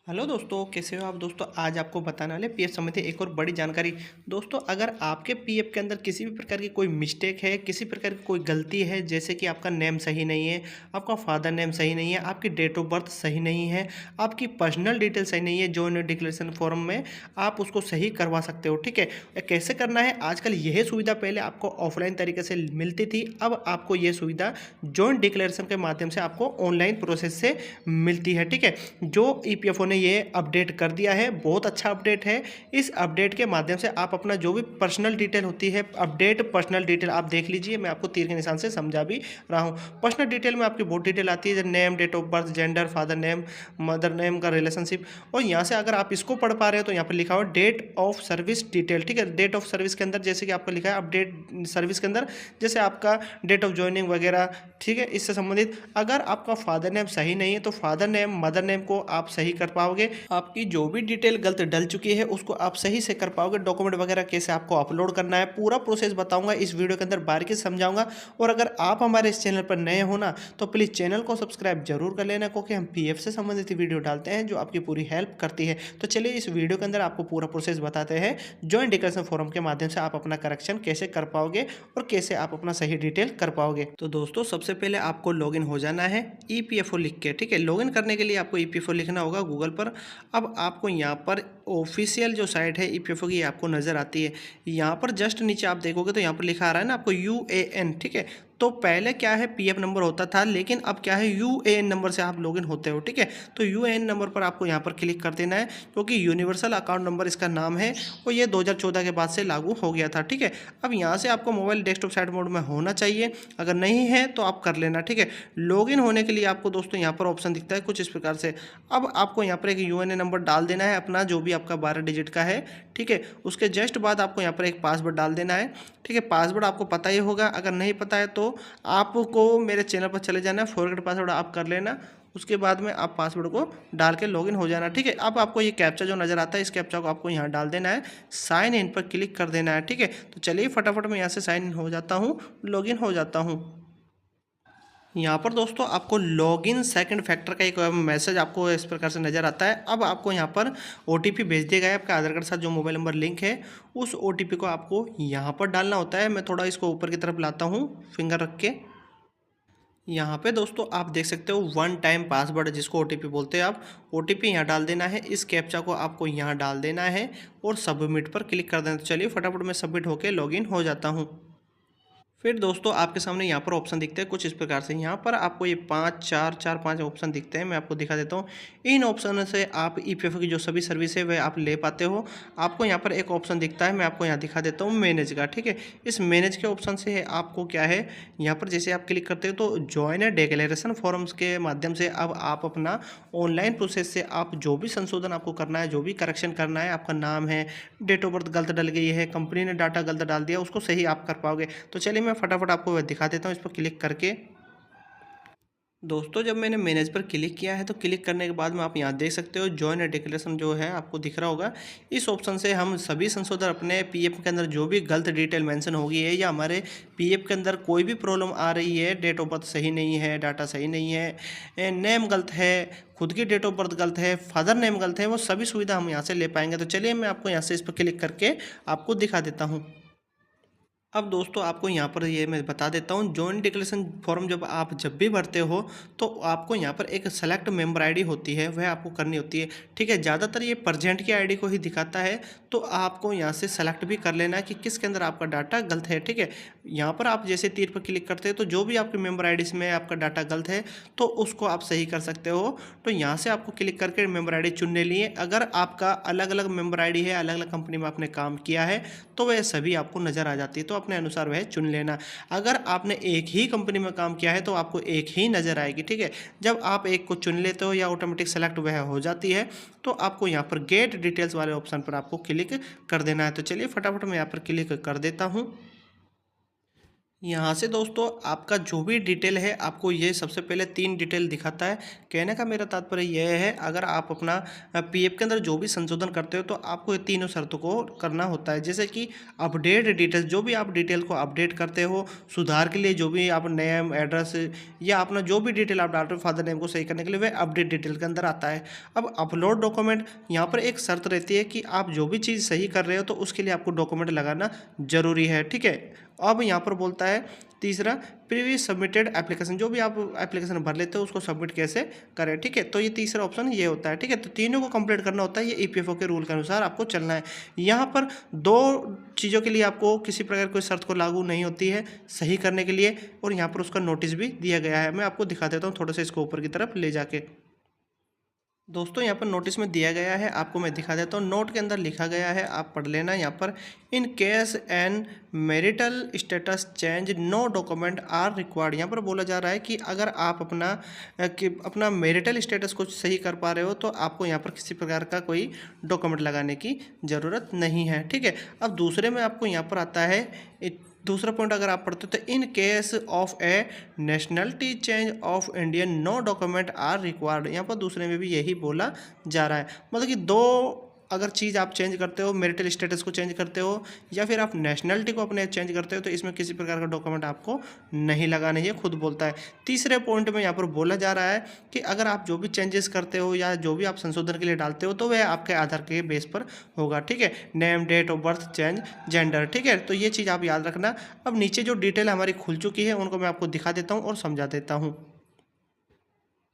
Hello दोस्तों, कैसे हो आप दोस्तों। आज आपको बताने वाले पीएफ संबंधी एक और बड़ी जानकारी। दोस्तों, अगर आपके पीएफ के अंदर किसी भी प्रकार की कोई मिस्टेक है, किसी प्रकार की कोई गलती है, जैसे कि आपका नेम सही नहीं है, आपका फादर नेम सही नहीं है, आपकी डेट ऑफ बर्थ सही नहीं है, आपकी पर्सनल डिटेल सही नहीं है, जॉइंट डिक्लेरेशन फॉर्म में आप उसको सही करवा सकते हो। ठीक है, कैसे करना है। आजकल यह सुविधा पहले आपको ऑफलाइन तरीके से मिलती थी, अब आपको यह सुविधा जॉइंट डिक्लेरेशन के माध्यम से आपको ऑनलाइन प्रोसेस से मिलती है। ठीक है, जो ईपीएफओ ने ये अपडेट कर दिया है, बहुत अच्छा अपडेट है। इस अपडेट के माध्यम से आप अपना जो भी पर्सनल डिटेल होती है, अपडेट पर्सनल डिटेल आप देख लीजिए, मैं आपको तीर के निशान से समझा भी रहा हूँ। पर्सनल डिटेल में आपकी बहुत डिटेल आती है, जैसे name, date of birth, gender, father name, mother name का रिलेशनशिप। और यहाँ से अगर आप इसको पढ़ पा रहे हो तो यहाँ पर लिखा हुआ डेट ऑफ सर्विस डिटेल। ठीक है, डेट ऑफ सर्विस के अंदर जैसे कि आपका लिखा है अपडेट सर्विस के अंदर, जैसे आपका डेट ऑफ ज्वाइनिंग वगैरह। ठीक है, इससे संबंधित अगर आपका फादर नेम सही नहीं है तो फादर नेम, मदर नेम को आप सही कर पाओगे। आपकी जो भी डिटेल गलत डल चुकी है उसको आप सही से कर पाओगे। डॉक्यूमेंट वगैरह कैसे आपको अपलोड करना है, पूरा प्रोसेस बताऊंगा इस वीडियो के अंदर, बारीकी से समझाऊंगा। और अगर आप हमारे इस चैनल पर नए हो ना, तो प्लीज़ चैनल को सब्सक्राइब जरूर कर लेना, क्योंकि हम पीएफ से संबंधित वीडियो डालते हैं जो आपकी पूरी हेल्प करती है। तो चलिए इस वीडियो के अंदर आपको पूरा प्रोसेस बताते हैं, जॉइंट डिक्लेरेशन फॉर्म के माध्यम से आप अपना करेक्शन कैसे कर पाओगे और कैसे आप अपना सही डिटेल कर पाओगे। तो दोस्तों, सबसे पहले आपको लॉगिन हो जाना है ईपीएफओ लिख के। ठीक है, लॉगिन करने के लिए आपको ईपीएफओ लिखना होगा गूगल पर। अब आपको यहाँ पर ऑफिशियल जो साइट है ईपीएफओ की आपको नज़र आती है। यहाँ पर जस्ट नीचे आप देखोगे तो यहाँ पर लिखा आ रहा है ना आपको यूएएन। ठीक है, तो पहले क्या है पीएफ नंबर होता था, लेकिन अब क्या है यूएएन नंबर से आप लॉगिन होते हो। ठीक है, तो यूएएन नंबर पर आपको यहाँ पर क्लिक कर देना है, क्योंकि यूनिवर्सल अकाउंट नंबर इसका नाम है और ये 2014 के बाद से लागू हो गया था। ठीक है, अब यहाँ से आपको मोबाइल डेस्कटॉप साइड मोड में होना चाहिए, अगर नहीं है तो आप कर लेना। ठीक है, लॉगिन होने के लिए आपको दोस्तों यहाँ पर ऑप्शन दिखता है कुछ इस प्रकार से। अब आपको यहाँ पर एक यूएनए नंबर डाल देना है अपना, जो भी आपका 12 डिजिट का है। ठीक है, उसके जस्ट बाद आपको यहाँ पर एक पासवर्ड डाल देना है। ठीक है, पासवर्ड आपको पता ही होगा, अगर नहीं पता है तो आपको मेरे चैनल पर चले जाना है, फॉरगेट पासवर्ड आप कर लेना। उसके बाद में आप पासवर्ड को डाल के लॉगिन हो जाना। ठीक है, अब आपको ये कैप्चा जो नज़र आता है, इस कैप्चा को आपको यहाँ डाल देना है, साइन इन पर क्लिक कर देना है। ठीक है, तो चलिए फटाफट मैं यहाँ से साइन इन हो जाता हूँ, लॉगिन हो जाता हूँ। यहाँ पर दोस्तों आपको लॉगिन सेकंड फैक्टर का एक मैसेज आपको इस प्रकार से नज़र आता है। अब आपको यहाँ पर ओटीपी भेज दिया गया है आपका आधार कार्ड के साथ, जो मोबाइल नंबर लिंक है उस ओटीपी को आपको यहाँ पर डालना होता है। मैं थोड़ा इसको ऊपर की तरफ लाता हूँ फिंगर रख के। यहाँ पे दोस्तों आप देख सकते हो वन टाइम पासवर्ड, जिसको ओटीपी बोलते हैं आप, ओटीपी यहाँ डाल देना है। इस कैप्चा को आपको यहाँ डाल देना है और सबमिट पर क्लिक कर देना। तो चलिए फटाफट मैं सबमिट होकर लॉगिन हो जाता हूँ। फिर दोस्तों आपके सामने यहाँ पर ऑप्शन दिखते हैं कुछ इस प्रकार से। यहाँ पर आपको ये 5 ऑप्शन दिखते हैं, मैं आपको दिखा देता हूँ। इन ऑप्शन से आप ईपीएफओ की जो सभी सर्विस है वह आप ले पाते हो। आपको यहाँ पर एक ऑप्शन दिखता है, मैं आपको यहाँ दिखा देता हूँ मैनेज का। ठीक है, इस मैनेज के ऑप्शन से आपको क्या है, यहाँ पर जैसे आप क्लिक करते हो तो जॉइन डिक्लेरेशन फॉर्म्स के माध्यम से अब आप अपना ऑनलाइन प्रोसेस से आप जो भी संशोधन आपको करना है, जो भी करेक्शन करना है, आपका नाम है, डेट ऑफ बर्थ गलत डल गई है, कंपनी ने डाटा गलत डाल दिया, उसको सही आप कर पाओगे। तो चलिए मैं फटाफट आपको दिखा देता हूँ इस पर क्लिक करके। दोस्तों, जब मैंने मैनेज पर क्लिक किया है तो क्लिक करने के बाद में आप यहाँ देख सकते हो जॉइन डिक्लेरेशन जो है आपको दिख रहा होगा। इस ऑप्शन से हम सभी संशोधन अपने पीएफ के अंदर जो भी गलत डिटेल मेंशन होगी है, या हमारे पीएफ के अंदर कोई भी प्रॉब्लम आ रही है, डेट ऑफ बर्थ सही नहीं है, डाटा सही नहीं है, नेम गलत है, खुद की डेट ऑफ बर्थ गलत है, फादर नेम गलत है, वो सभी सुविधा हम यहाँ से ले पाएंगे। तो चलिए मैं आपको यहाँ से इस पर क्लिक करके आपको दिखा देता हूँ। अब दोस्तों आपको यहाँ पर ये मैं बता देता हूँ, जॉइंट डिक्लेरेशन फॉर्म जब भी भरते हो तो आपको यहाँ पर एक सेलेक्ट मेंबर आईडी होती है, वह आपको करनी होती है। ठीक है, ज़्यादातर ये प्रजेंट की आईडी को ही दिखाता है, तो आपको यहाँ से सेलेक्ट भी कर लेना है कि किसके अंदर आपका डाटा गलत है। ठीक है, यहाँ पर आप जैसे तीर पर क्लिक करते हैं तो जो भी आपके मेंबर आई में आपका डाटा गलत है तो उसको आप सही कर सकते हो। तो यहाँ से आपको क्लिक करके मेंबर आई चुनने लिए, अगर आपका अलग अलग मेंबर आई है, अलग अलग कंपनी में आपने काम किया है तो वह सभी आपको नज़र आ जाती है, तो अपने अनुसार वह चुन लेना। अगर आपने एक ही कंपनी में काम किया है तो आपको एक ही नज़र आएगी। ठीक है, जब आप एक को चुन लेते हो या ऑटोमेटिक सेलेक्ट वह हो जाती है तो आपको यहाँ पर गेट डिटेल्स वाले ऑप्शन पर आपको क्लिक कर देना है। तो चलिए फटाफट मैं यहाँ पर क्लिक कर देता हूँ। यहाँ से दोस्तों आपका जो भी डिटेल है आपको ये सबसे पहले 3 डिटेल दिखाता है। कहने का मेरा तात्पर्य यह है, अगर आप अपना पीएफ के अंदर जो भी संशोधन करते हो तो आपको ये तीनों शर्तों को करना होता है। जैसे कि अपडेट डिटेल्स, जो भी आप डिटेल को अपडेट करते हो, सुधार के लिए जो भी आप नेम, एड्रेस या अपना जो भी डिटेल आप डाल रहे हो फादर नेम को सही करने के लिए, वह अपडेट डिटेल के अंदर आता है। अब अपलोड डॉक्यूमेंट, यहाँ पर एक शर्त रहती है कि आप जो भी चीज़ सही कर रहे हो तो उसके लिए आपको डॉक्यूमेंट लगाना ज़रूरी है, ठीक है। अब यहाँ पर बोलता है तीसरा, प्रीवियस सबमिटेड एप्लीकेशन, जो भी आप एप्लीकेशन भर लेते हो उसको सबमिट कैसे करें, ठीक है। तो ये तीसरा ऑप्शन ये होता है, ठीक है। तो तीनों को कंप्लीट करना होता है, ये ईपीएफओ के रूल के अनुसार आपको चलना है। यहाँ पर दो चीज़ों के लिए आपको किसी प्रकार कोई शर्त को लागू नहीं होती है सही करने के लिए, और यहाँ पर उसका नोटिस भी दिया गया है। मैं आपको दिखा देता हूँ थोड़ा सा इसको ऊपर की तरफ ले जाके। दोस्तों यहाँ पर नोटिस में दिया गया है, आपको मैं दिखा देता हूँ। नोट के अंदर लिखा गया है, आप पढ़ लेना। यहाँ पर in case an marital status change no document are required. यहाँ पर बोला जा रहा है कि अगर आप अपना मैरिटल स्टेटस को सही कर पा रहे हो तो आपको यहाँ पर किसी प्रकार का कोई डॉक्यूमेंट लगाने की ज़रूरत नहीं है, ठीक है। अब दूसरे में आपको यहाँ पर आता है दूसरा पॉइंट, अगर आप पढ़ते हो तो in case of a nationality change of Indian no document are required. यहाँ पर दूसरे में भी यही बोला जा रहा है, मतलब कि दो अगर चीज़ आप चेंज करते हो, मैरिटल स्टेटस को चेंज करते हो या फिर आप नेशनलिटी को अपने चेंज करते हो, तो इसमें किसी प्रकार का डॉक्यूमेंट आपको नहीं लगाना है, खुद बोलता है। तीसरे पॉइंट में यहाँ पर बोला जा रहा है कि अगर आप जो भी चेंजेस करते हो या जो भी आप संशोधन के लिए डालते हो तो वह आपके आधार के बेस पर होगा, ठीक है। Name, date of birth, change, gender, ठीक है। तो ये चीज़ आप याद रखना। अब नीचे जो डिटेल हमारी खुल चुकी है उनको मैं आपको दिखा देता हूँ और समझा देता हूँ।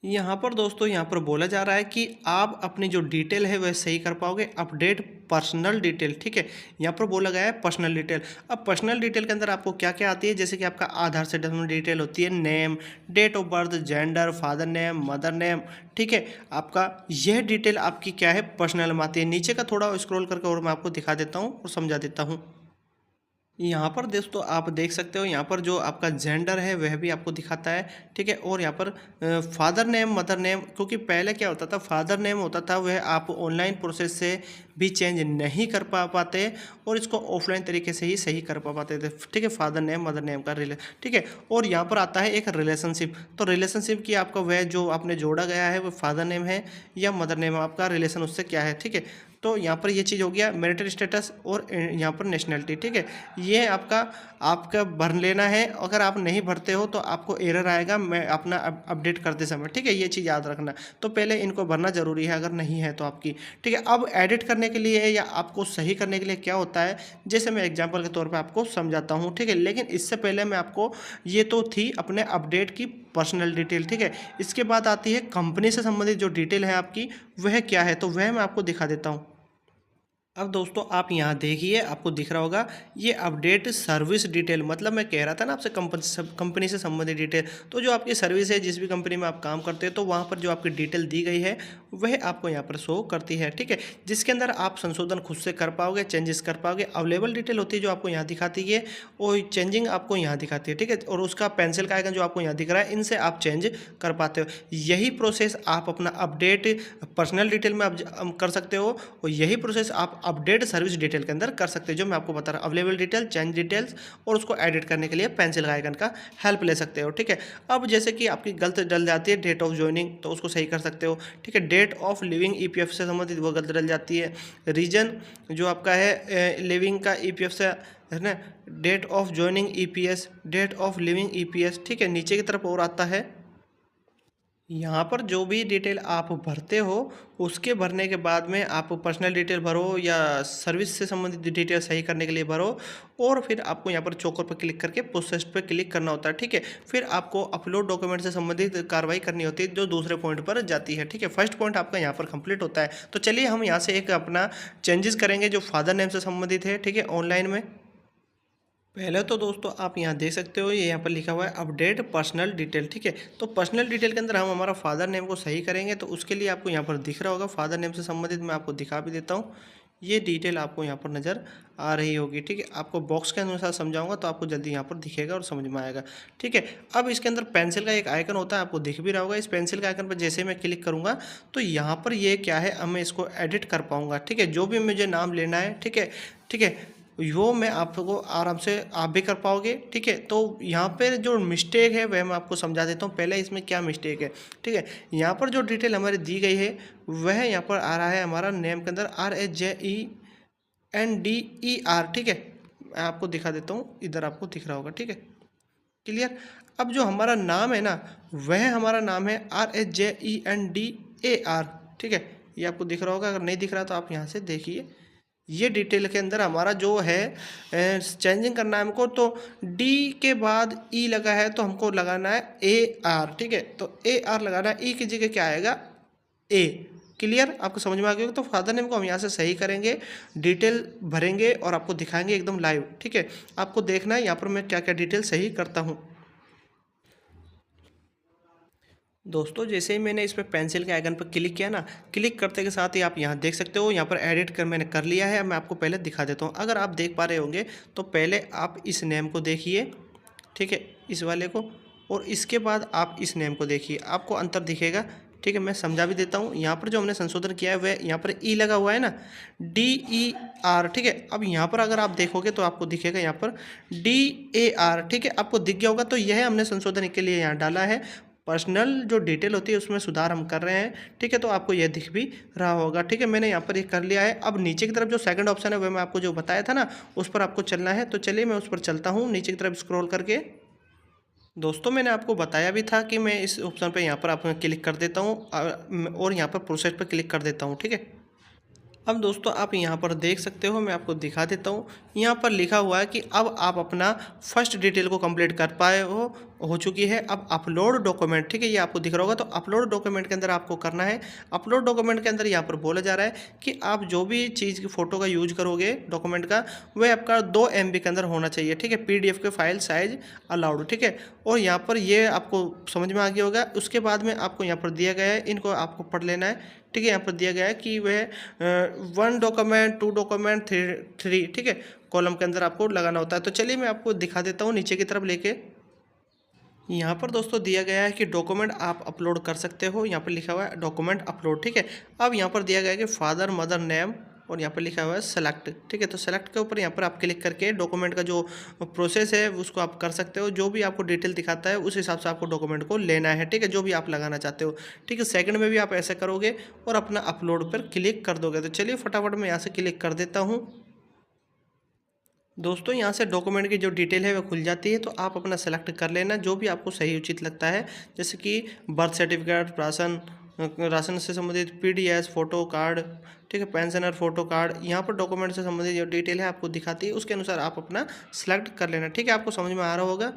यहाँ पर दोस्तों यहाँ पर बोला जा रहा है कि आप अपनी जो डिटेल है वह सही कर पाओगे, अपडेट पर्सनल डिटेल, ठीक है। यहाँ पर बोला गया है पर्सनल डिटेल। अब पर्सनल डिटेल के अंदर आपको क्या क्या आती है, जैसे कि आपका आधार से डिटेल होती है, name, date of birth, gender, father name, mother name, ठीक है। आपका यह डिटेल आपकी क्या है, पर्सनल में आती है। नीचे का थोड़ा स्क्रॉल करके और मैं आपको दिखा देता हूँ और समझा देता हूँ। यहाँ पर दोस्तों आप देख सकते हो, यहाँ पर जो आपका जेंडर है वह भी आपको दिखाता है, ठीक है। और यहाँ पर फादर नेम, मदर नेम, क्योंकि पहले क्या होता था, फादर नेम होता था वह आप ऑनलाइन प्रोसेस से भी चेंज नहीं कर पाते और इसको ऑफलाइन तरीके से ही सही कर पाते थे, ठीक है। फादर नेम, मदर नेम का ठीक है। और यहाँ पर आता है एक रिलेशनशिप। तो रिलेशनशिप की आपका वह जो आपने जोड़ा गया है वो फादर नेम है या मदर नेम, आपका रिलेशन उससे क्या है, ठीक है। तो यहाँ पर ये चीज़ हो गया मैरिटल स्टेटस और यहाँ पर नेशनलिटी, ठीक है। ये आपका भर लेना है। अगर आप नहीं भरते हो तो आपको एरर आएगा मैं अपना अपडेट करते समय, ठीक है। ये चीज़ याद रखना। तो पहले इनको भरना जरूरी है अगर नहीं है तो आपकी, ठीक है। अब एडिट करने के लिए या आपको सही करने के लिए क्या होता है, जैसे मैं एग्जाम्पल के तौर पर आपको समझाता हूँ, ठीक है। लेकिन इससे पहले मैं आपको, ये तो थी अपने अपडेट की पर्सनल डिटेल, ठीक है। इसके बाद आती है कंपनी से संबंधित जो डिटेल है आपकी, वह क्या है, तो वह मैं आपको दिखा देता हूँ। अब दोस्तों आप यहाँ देखिए, आपको दिख रहा होगा ये अपडेट सर्विस डिटेल, मतलब मैं कह रहा था ना आपसे कंपनी से संबंधित डिटेल। तो जो आपकी सर्विस है, जिस भी कंपनी में आप काम करते हैं, तो वहाँ पर जो आपकी डिटेल दी गई है वह आपको यहाँ पर शो करती है, ठीक है। जिसके अंदर आप संशोधन खुद से कर पाओगे, चेंजेस कर पाओगे। अवेलेबल डिटेल होती है जो आपको यहाँ दिखाती है, और चेंजिंग आपको यहाँ दिखाती है, ठीक है। और उसका पेंसिल का आइकन जो आपको यहाँ दिख रहा है, इनसे आप चेंज कर पाते हो। यही प्रोसेस आप अपना अपडेट पर्सनल डिटेल में आप कर सकते हो, और यही प्रोसेस आप अपडेट सर्विस डिटेल के अंदर कर सकते हैं, जो मैं आपको बता रहा हूँ। अवेलेबल डिटेल, चेंज डिटेल्स, और उसको एडिट करने के लिए पेंसिल आइकन का हेल्प ले सकते हो, ठीक है। अब जैसे कि आपकी गलत डल जाती है डेट ऑफ ज्वाइनिंग, तो उसको सही कर सकते हो, ठीक है। डेट ऑफ लिविंग ईपीएफ से संबंधित वो गलत डल जाती है। रीजन जो आपका है लिविंग का ईपीएफ से, है ना, date of joining EPS, date of living EPS, ठीक है। नीचे की तरफ और आता है, यहाँ पर जो भी डिटेल आप भरते हो उसके भरने के बाद में आप पर्सनल डिटेल भरो या सर्विस से संबंधित डिटेल सही करने के लिए भरो, और फिर आपको यहाँ पर चौकर पर क्लिक करके प्रोसेस पर क्लिक करना होता है, ठीक है। फिर आपको अपलोड डॉक्यूमेंट से संबंधित कार्रवाई करनी होती है, जो दूसरे पॉइंट पर जाती है, ठीक है। फर्स्ट पॉइंट आपका यहाँ पर कंप्लीट होता है। तो चलिए हम यहाँ से एक अपना चेंजेस करेंगे जो फादर नेम से संबंधित है, ठीक है, ऑनलाइन में। पहले तो दोस्तों आप यहाँ देख सकते हो, ये यहाँ पर लिखा हुआ है अपडेट पर्सनल डिटेल, ठीक है। तो पर्सनल डिटेल के अंदर हम हमारा फादर नेम को सही करेंगे, तो उसके लिए आपको यहाँ पर दिख रहा होगा फादर नेम से संबंधित, मैं आपको दिखा भी देता हूँ। ये डिटेल आपको यहाँ पर नज़र आ रही होगी, ठीक है। आपको बॉक्स के अनुसार समझाऊंगा तो आपको जल्दी यहाँ पर दिखेगा और समझ में आएगा, ठीक है। अब इसके अंदर पेंसिल का एक आइकन होता है, आपको दिख भी रहा होगा। इस पेंसिल के आइकन पर जैसे मैं क्लिक करूँगा तो यहाँ पर ये क्या है, अब मैं इसको एडिट कर पाऊँगा, ठीक है। जो भी मुझे नाम लेना है, ठीक है, ठीक है। वो मैं आपको आराम से आप भी कर पाओगे। ठीक है, तो यहाँ पर जो मिस्टेक है वह मैं आपको समझा देता हूँ। पहले इसमें क्या मिस्टेक है, ठीक है। यहाँ पर जो डिटेल हमारी दी गई है वह यहाँ पर आ रहा है हमारा नेम के अंदर RHJENDER। ठीक है, मैं आपको दिखा देता हूँ, इधर आपको दिख रहा होगा। ठीक है, क्लियर। अब जो हमारा नाम है ना, वह हमारा नाम है RHJENDAR। ठीक है, ये आपको दिख रहा होगा, अगर नहीं दिख रहा तो आप यहाँ से देखिए। ये डिटेल के अंदर हमारा जो है चेंजिंग करना है हमको, तो डी के बाद ई लगा है तो हमको लगाना है AR। ठीक है, तो AR लगाना है, ई की जगह क्या आएगा, ए। क्लियर, आपको समझ में आ गया। तो फादर नेम को हम यहाँ से सही करेंगे, डिटेल भरेंगे और आपको दिखाएंगे एकदम लाइव। ठीक है, आपको देखना है यहाँ पर मैं क्या क्या डिटेल सही करता हूँ। दोस्तों जैसे ही मैंने इस पर पेंसिल के आइकन पर क्लिक किया ना, क्लिक करते के साथ ही आप यहाँ देख सकते हो, यहाँ पर एडिट कर मैंने कर लिया है। मैं आपको पहले दिखा देता हूँ, अगर आप देख पा रहे होंगे तो पहले आप इस नेम को देखिए। ठीक है, इस वाले को, और इसके बाद आप इस नेम को देखिए, आपको अंतर दिखेगा। ठीक है, मैं समझा भी देता हूँ। यहाँ पर जो हमने संशोधन किया है वह यहाँ पर ई लगा हुआ है ना, DER। ठीक है, अब यहाँ पर अगर आप देखोगे तो आपको दिखेगा यहाँ पर DAR। ठीक है, आपको दिख गया होगा। तो यह हमने संशोधन के लिए यहाँ डाला है। पर्सनल जो डिटेल होती है उसमें सुधार हम कर रहे हैं। ठीक है, तो आपको यह दिख भी रहा होगा। ठीक है, मैंने यहाँ पर ये कर लिया है। अब नीचे की तरफ जो सेकंड ऑप्शन है वह मैं आपको जो बताया था ना, उस पर आपको चलना है। तो चलिए मैं उस पर चलता हूँ, नीचे की तरफ स्क्रॉल करके। दोस्तों मैंने आपको बताया भी था कि मैं इस ऑप्शन पे यहाँ पर आप क्लिक कर देता हूँ और यहाँ पर प्रोसेस पर क्लिक कर देता हूँ। ठीक है, अब दोस्तों आप यहाँ पर देख सकते हो, मैं आपको दिखा देता हूँ। यहाँ पर लिखा हुआ है कि अब आप अपना फर्स्ट डिटेल को कंप्लीट कर पाए हो चुकी है। अब अपलोड डॉक्यूमेंट, ठीक है, ये आपको दिख रहा होगा। तो अपलोड डॉक्यूमेंट के अंदर आपको करना है। अपलोड डॉक्यूमेंट के अंदर यहाँ पर बोला जा रहा है कि आप जो भी चीज़ की फ़ोटो का यूज करोगे डॉक्यूमेंट का, वह आपका 2 MB के अंदर होना चाहिए। ठीक है, PDF के फाइल साइज अलाउड। ठीक है, और यहाँ पर ये आपको समझ में आ गया होगा। उसके बाद में आपको यहाँ पर दिया गया है, इनको आपको पढ़ लेना है। ठीक है, यहाँ पर दिया गया है कि वह 1 डॉक्यूमेंट 2 डॉक्यूमेंट 3। ठीक है, कॉलम के अंदर आपको लगाना होता है। तो चलिए मैं आपको दिखा देता हूँ नीचे की तरफ लेके। यहाँ पर दोस्तों दिया गया है कि डॉक्यूमेंट आप अपलोड कर सकते हो। यहाँ पर लिखा हुआ है डॉक्यूमेंट अपलोड। ठीक है, अब यहाँ पर दिया गया है कि फादर मदर नेम, और यहाँ पर लिखा हुआ है सेलेक्ट। ठीक है, तो सेलेक्ट के ऊपर यहाँ पर आप क्लिक करके डॉक्यूमेंट का जो प्रोसेस है उसको आप कर सकते हो। जो भी आपको डिटेल दिखाता है उस हिसाब से आपको डॉक्यूमेंट को लेना है। ठीक है, जो भी आप लगाना चाहते हो। ठीक है, सेकंड में भी आप ऐसा करोगे और अपना अपलोड पर क्लिक कर दोगे। तो चलिए फटाफट मैं यहाँ से क्लिक कर देता हूँ। दोस्तों यहाँ से डॉक्यूमेंट की जो डिटेल है वह खुल जाती है। तो आप अपना सेलेक्ट कर लेना जो भी आपको सही उचित लगता है, जैसे कि बर्थ सर्टिफिकेट, राशन से संबंधित PDS फोटो कार्ड। ठीक है, पेंशनर फोटो कार्ड, यहाँ पर डॉक्यूमेंट से संबंधित जो डिटेल है आपको दिखाती है, उसके अनुसार आप अपना सेलेक्ट कर लेना। ठीक है, आपको समझ में आ रहा होगा।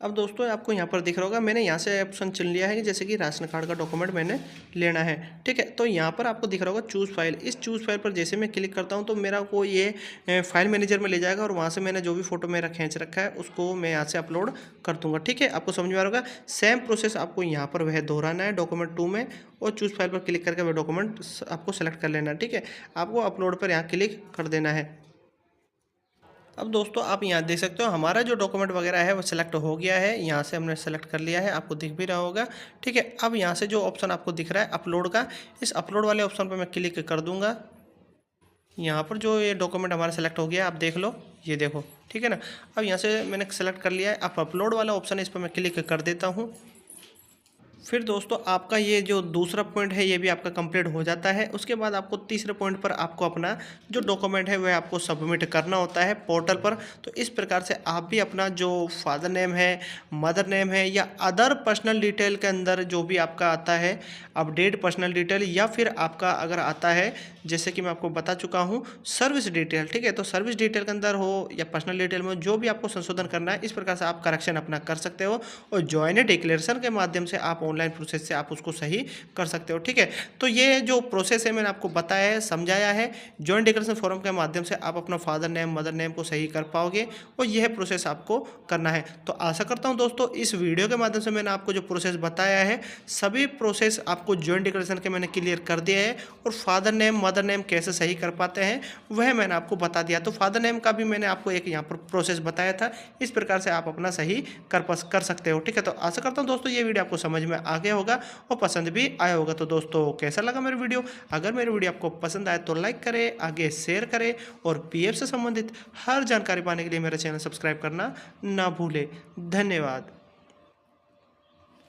अब दोस्तों आपको यहाँ पर दिख रहा होगा, मैंने यहाँ से ऑप्शन चुन लिया है कि जैसे कि राशन कार्ड का डॉक्यूमेंट मैंने लेना है। ठीक है, तो यहाँ पर आपको दिख रहा होगा चूज़ फाइल। इस चूज़ फाइल पर जैसे मैं क्लिक करता हूँ तो मेरा को ये फाइल मैनेजर में ले जाएगा और वहाँ से मैंने जो भी फोटो मेरा खींच रखा है उसको मैं यहाँ से अपलोड कर दूँगा। ठीक है, आपको समझ में आ रहा होगा। सेम प्रोसेस आपको यहाँ पर वह दोहराना है डॉक्यूमेंट 2 में, और चूज़ फाइल पर क्लिक करके वह डॉक्यूमेंट आपको सेलेक्ट कर लेना है। ठीक है, आपको अपलोड पर यहाँ क्लिक कर देना है। अब दोस्तों आप यहाँ देख सकते हो हमारा जो डॉक्यूमेंट वगैरह है वो सिलेक्ट हो गया है। यहाँ से हमने सेलेक्ट कर लिया है, आपको दिख भी रहा होगा। ठीक है, अब यहाँ से जो ऑप्शन आपको दिख रहा है अपलोड का, इस अपलोड वाले ऑप्शन पर मैं क्लिक कर दूंगा। यहाँ पर जो ये डॉक्यूमेंट हमारा सेलेक्ट हो गया, आप देख लो, ये देखो। ठीक है ना, अब यहाँ से मैंने सेलेक्ट कर लिया है। अब अपलोड वाला ऑप्शन है, इस पर मैं क्लिक कर देता हूँ। फिर दोस्तों आपका ये जो दूसरा पॉइंट है ये भी आपका कंप्लीट हो जाता है। उसके बाद आपको तीसरे पॉइंट पर आपको अपना जो डॉक्यूमेंट है वह आपको सबमिट करना होता है पोर्टल पर। तो इस प्रकार से आप भी अपना जो फादर नेम है, मदर नेम है, या अदर पर्सनल डिटेल के अंदर जो भी आपका आता है अपडेट पर्सनल डिटेल, या फिर आपका अगर आता है जैसे कि मैं आपको बता चुका हूँ सर्विस डिटेल। ठीक है, तो सर्विस डिटेल के अंदर हो या पर्सनल डिटेल में जो भी आपको संशोधन करना है, इस प्रकार से आप करेक्शन अपना कर सकते हो और जॉइंट डिक्लेरेशन के माध्यम से आप ऑनलाइन प्रोसेस से आप उसको सही कर सकते हो। ठीक है, तो ये जो प्रोसेस है मैंने आपको बताया है, समझाया है। जॉइंट डिक्लेरेशन फॉर्म के माध्यम से आप अपना फादर नेम मदर नेम को सही कर पाओगे और यह प्रोसेस आपको करना है। तो आशा करता हूं दोस्तों इस वीडियो के माध्यम से मैंने आपको जो प्रोसेस बताया है सभी प्रोसेस आपको जॉइंट डिक्लेरेशन के मैंने क्लियर कर दिया है, और फादर नेम मदर नेम कैसे सही कर पाते हैं वह मैंने आपको बता दिया। तो फादर नेम का भी मैंने आपको एक यहाँ पर प्रोसेस बताया था, इस प्रकार से आप अपना सही कर सकते हो। ठीक है, तो आशा करता हूँ दोस्तों ये वीडियो आपको समझ में आ गया होगा और पसंद भी आया होगा। तो दोस्तों कैसा लगा मेरा वीडियो? अगर मेरी वीडियो आपको पसंद आए तो लाइक करें, आगे शेयर करें और पीएफ से संबंधित हर जानकारी पाने के लिए मेरा चैनल सब्सक्राइब करना ना भूलें। धन्यवाद।